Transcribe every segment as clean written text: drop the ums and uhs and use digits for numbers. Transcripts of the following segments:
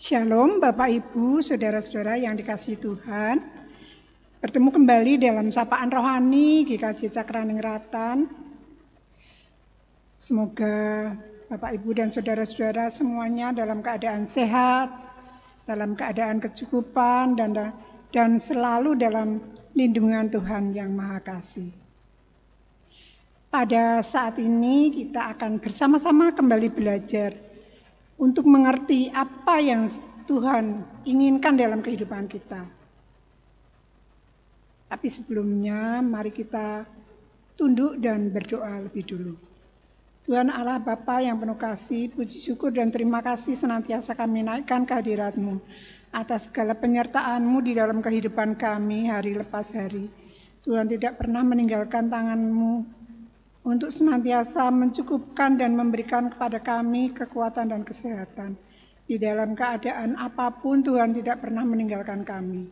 Shalom Bapak Ibu, Saudara-saudara yang dikasihi Tuhan. Bertemu kembali dalam Sapaan Rohani GKJ Cakraningrat. Semoga Bapak Ibu dan Saudara-saudara semuanya dalam keadaan sehat, dalam keadaan kecukupan, dan selalu dalam lindungan Tuhan yang Maha Kasih. Pada saat ini kita akan bersama-sama kembali belajar untuk mengerti apa yang Tuhan inginkan dalam kehidupan kita. Tapi sebelumnya mari kita tunduk dan berdoa lebih dulu. Tuhan Allah Bapa yang penuh kasih, puji syukur dan terima kasih senantiasa kami naikkan kehadirat-Mu atas segala penyertaan-Mu di dalam kehidupan kami hari lepas hari. Tuhan tidak pernah meninggalkan tangan-Mu untuk senantiasa mencukupkan dan memberikan kepada kami kekuatan dan kesehatan. Di dalam keadaan apapun Tuhan tidak pernah meninggalkan kami.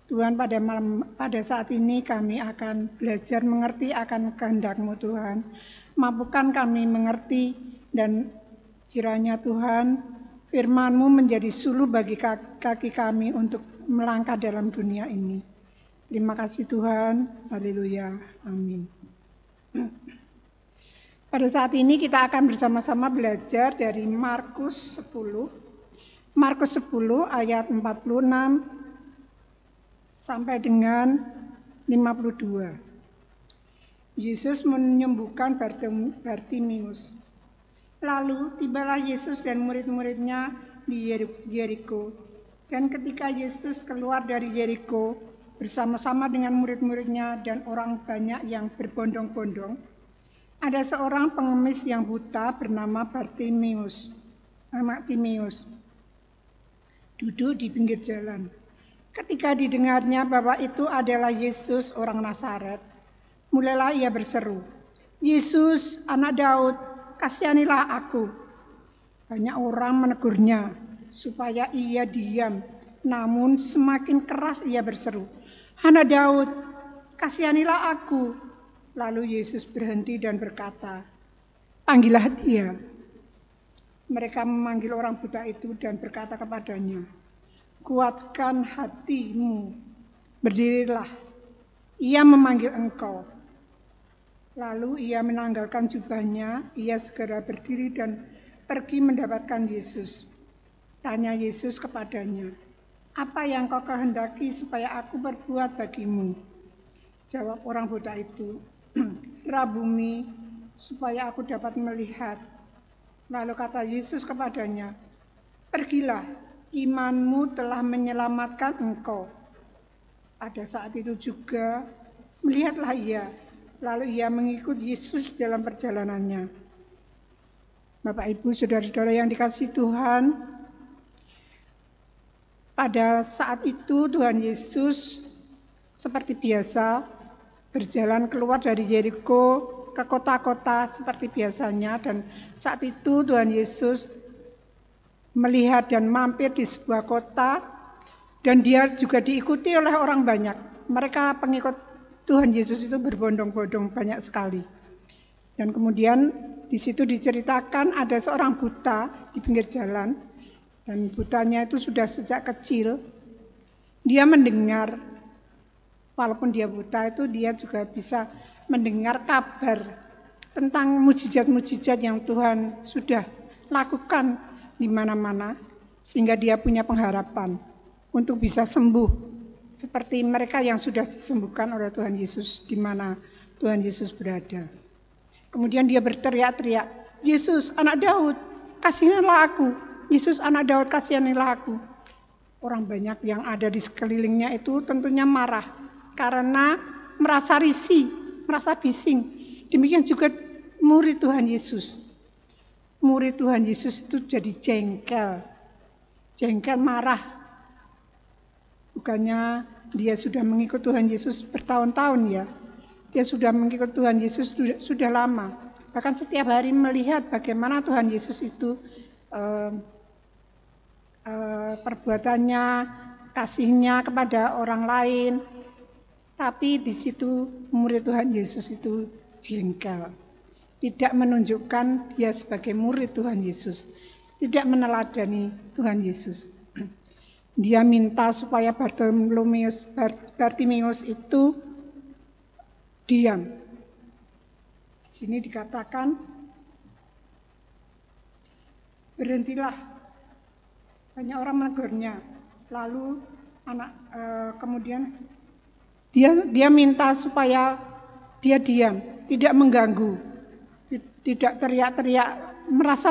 Tuhan, pada saat ini kami akan belajar mengerti akan kehendak-Mu Tuhan. Mampukan kami mengerti dan kiranya Tuhan firman-Mu menjadi suluh bagi kaki kami untuk melangkah dalam dunia ini. Terima kasih Tuhan. Haleluya. Amin. Pada saat ini kita akan bersama-sama belajar dari Markus 10. Markus 10 ayat 46 sampai dengan 52. Yesus menyembuhkan Bartimius. Lalu tibalah Yesus dan murid-muridnya di Yeriko. Dan ketika Yesus keluar dari Yeriko bersama-sama dengan murid-muridnya dan orang banyak yang berbondong-bondong, ada seorang pengemis yang buta bernama Bartimius, duduk di pinggir jalan. Ketika didengarnya bahwa itu adalah Yesus orang Nazaret, mulailah ia berseru, "Yesus, anak Daud, kasihanilah aku." Banyak orang menegurnya supaya ia diam, namun semakin keras ia berseru, "Anak Daud, kasihanilah aku." Lalu Yesus berhenti dan berkata, "Panggillah dia." Mereka memanggil orang buta itu dan berkata kepadanya, "Kuatkan hatimu, berdirilah, ia memanggil engkau." Lalu ia menanggalkan jubahnya, ia segera berdiri dan pergi mendapatkan Yesus. Tanya Yesus kepadanya, "Apa yang kau kehendaki supaya aku berbuat bagimu?" Jawab orang buta itu, "Rabuni, supaya aku dapat melihat." Lalu kata Yesus kepadanya, "Pergilah, imanmu telah menyelamatkan engkau." Pada saat itu juga melihatlah ia, lalu ia mengikut Yesus dalam perjalanannya. Bapak Ibu Saudara-saudara yang dikasihi Tuhan, pada saat itu Tuhan Yesus seperti biasa berjalan keluar dari Yeriko ke kota-kota seperti biasanya, dan saat itu Tuhan Yesus melihat dan mampir di sebuah kota dan dia juga diikuti oleh orang banyak. Mereka pengikut Tuhan Yesus itu berbondong-bondong banyak sekali. Dan kemudian di situ diceritakan ada seorang buta di pinggir jalan, dan butanya itu sudah sejak kecil. Dia mendengar, walaupun dia buta itu dia juga bisa mendengar kabar tentang mujizat-mujizat yang Tuhan sudah lakukan di mana-mana, sehingga dia punya pengharapan untuk bisa sembuh seperti mereka yang sudah disembuhkan oleh Tuhan Yesus di mana Tuhan Yesus berada. Kemudian dia berteriak-teriak, "Yesus, anak Daud, kasihanilah aku. Yesus, anak Daud, kasihanilah aku." Orang banyak yang ada di sekelilingnya itu tentunya marah karena merasa risih, merasa bising. Demikian juga murid Tuhan Yesus. Murid Tuhan Yesus itu jadi jengkel, marah. Bukannya dia sudah mengikut Tuhan Yesus bertahun-tahun ya. Dia sudah mengikut Tuhan Yesus sudah lama. Bahkan setiap hari melihat bagaimana Tuhan Yesus itu perbuatannya, kasihnya kepada orang lain. Tapi di situ murid Tuhan Yesus itu jengkel. Tidak menunjukkan dia sebagai murid Tuhan Yesus. Tidak meneladani Tuhan Yesus. Dia minta supaya Bartimeus itu diam. Di sini dikatakan, berhentilah. Banyak orang menegurnya. Lalu kemudian dia minta supaya dia diam, tidak mengganggu, tidak teriak-teriak,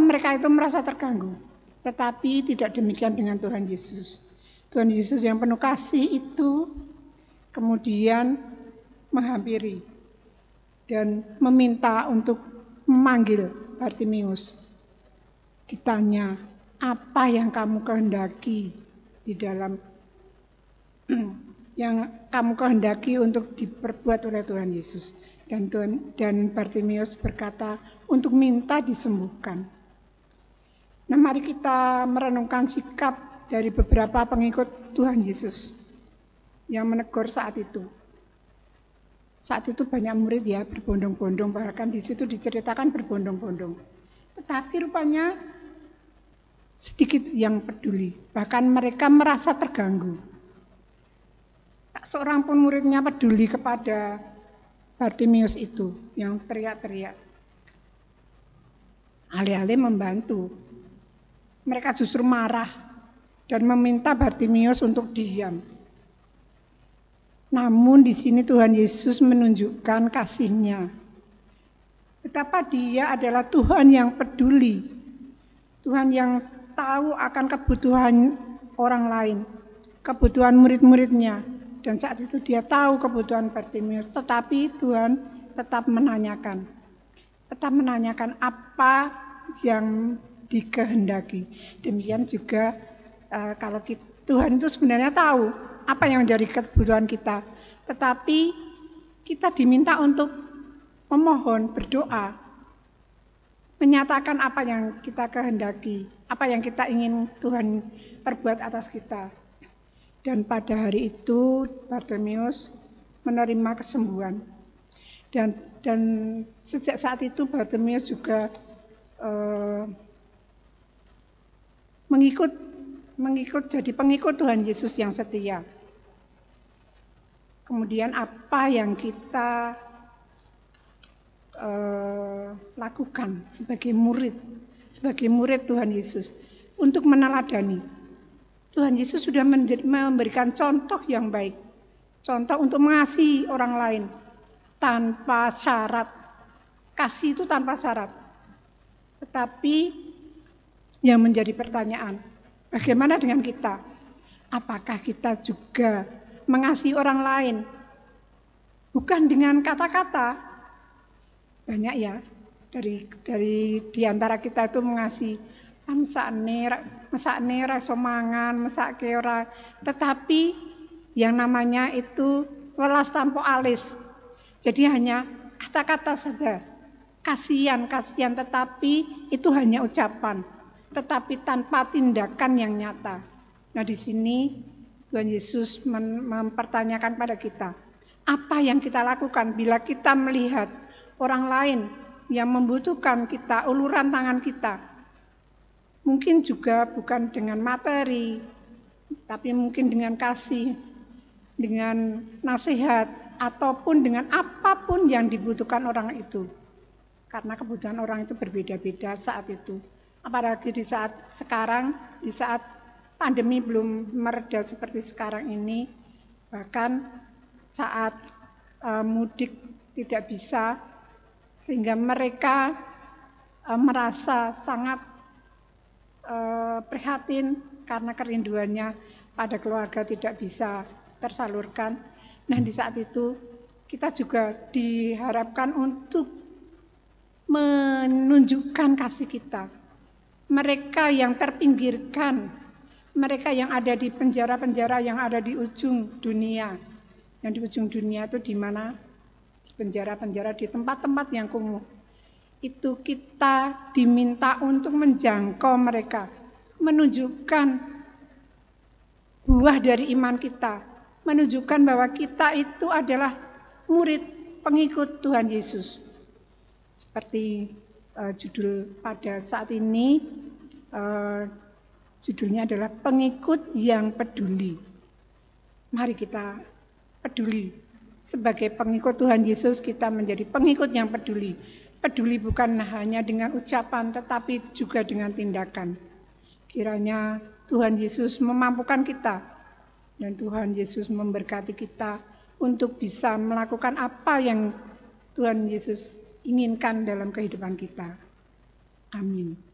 mereka itu merasa terganggu. Tetapi tidak demikian dengan Tuhan Yesus. Tuhan Yesus yang penuh kasih itu kemudian menghampiri dan meminta untuk memanggil Bartimeus. Ditanya, apa yang kamu kehendaki di dalam yang kamu kehendaki untuk diperbuat oleh Tuhan Yesus. Dan Bartimeus berkata, untuk minta disembuhkan. Nah, mari kita merenungkan sikap dari beberapa pengikut Tuhan Yesus yang menegur saat itu. Saat itu banyak murid ya, berbondong-bondong, bahkan di situ diceritakan berbondong-bondong. Tetapi rupanya sedikit yang peduli, bahkan mereka merasa terganggu. Tak seorang pun muridnya peduli kepada Bartimeus itu yang teriak-teriak. Alih-alih membantu, mereka justru marah dan meminta Bartimeus untuk diam. Namun di sini Tuhan Yesus menunjukkan kasih-Nya. Betapa Dia adalah Tuhan yang peduli. Tuhan yang tahu akan kebutuhan orang lain, kebutuhan murid-muridnya. Dan saat itu Dia tahu kebutuhan Bartimeus, tetapi Tuhan tetap menanyakan apa yang dikehendaki. Demikian juga kalau Tuhan itu sebenarnya tahu apa yang menjadi kebutuhan kita, tetapi kita diminta untuk memohon, berdoa, menyatakan apa yang kita kehendaki, apa yang kita ingin Tuhan perbuat atas kita. Dan pada hari itu Bartimeus menerima kesembuhan. Dan sejak saat itu Bartimeus juga jadi pengikut Tuhan Yesus yang setia. Kemudian apa yang kita lakukan sebagai murid Tuhan Yesus untuk meneladani. Tuhan Yesus sudah memberikan contoh yang baik, contoh untuk mengasihi orang lain tanpa syarat. Kasih itu tanpa syarat. Tetapi yang menjadi pertanyaan, bagaimana dengan kita? Apakah kita juga mengasihi orang lain? Bukan dengan kata-kata. Banyak ya dari di antara kita itu mengasihi mesakne ra iso mangan, mesake ora. Tetapi yang namanya itu welas tanpa alis. Jadi hanya kata-kata saja. Kasihan, tetapi itu hanya ucapan. Tetapi tanpa tindakan yang nyata. Nah, di sini Tuhan Yesus mempertanyakan pada kita, apa yang kita lakukan bila kita melihat orang lain yang membutuhkan kita, uluran tangan kita. Mungkin juga bukan dengan materi, tapi mungkin dengan kasih, dengan nasihat, ataupun dengan apapun yang dibutuhkan orang itu. Karena kebutuhan orang itu berbeda-beda saat itu. Apalagi di saat sekarang, di saat pandemi belum mereda seperti sekarang ini, bahkan saat mudik tidak bisa, sehingga mereka merasa sangat prihatin karena kerinduannya pada keluarga tidak bisa tersalurkan. Nah, di saat itu kita juga diharapkan untuk menunjukkan kasih kita. Mereka yang terpinggirkan, mereka yang ada di penjara-penjara yang ada di ujung dunia. Yang di ujung dunia itu di mana? Di penjara-penjara, di tempat-tempat yang kumuh. Itu kita diminta untuk menjangkau mereka, menunjukkan buah dari iman kita, menunjukkan bahwa kita itu adalah murid pengikut Tuhan Yesus. Seperti judul pada saat ini, Judulnya adalah pengikut yang peduli. Mari kita peduli. Sebagai pengikut Tuhan Yesus, kita menjadi pengikut yang peduli. Peduli bukan hanya dengan ucapan, tetapi juga dengan tindakan. Kiranya Tuhan Yesus memampukan kita, dan Tuhan Yesus memberkati kita untuk bisa melakukan apa yang Tuhan Yesus inginkan dalam kehidupan kita. Amin.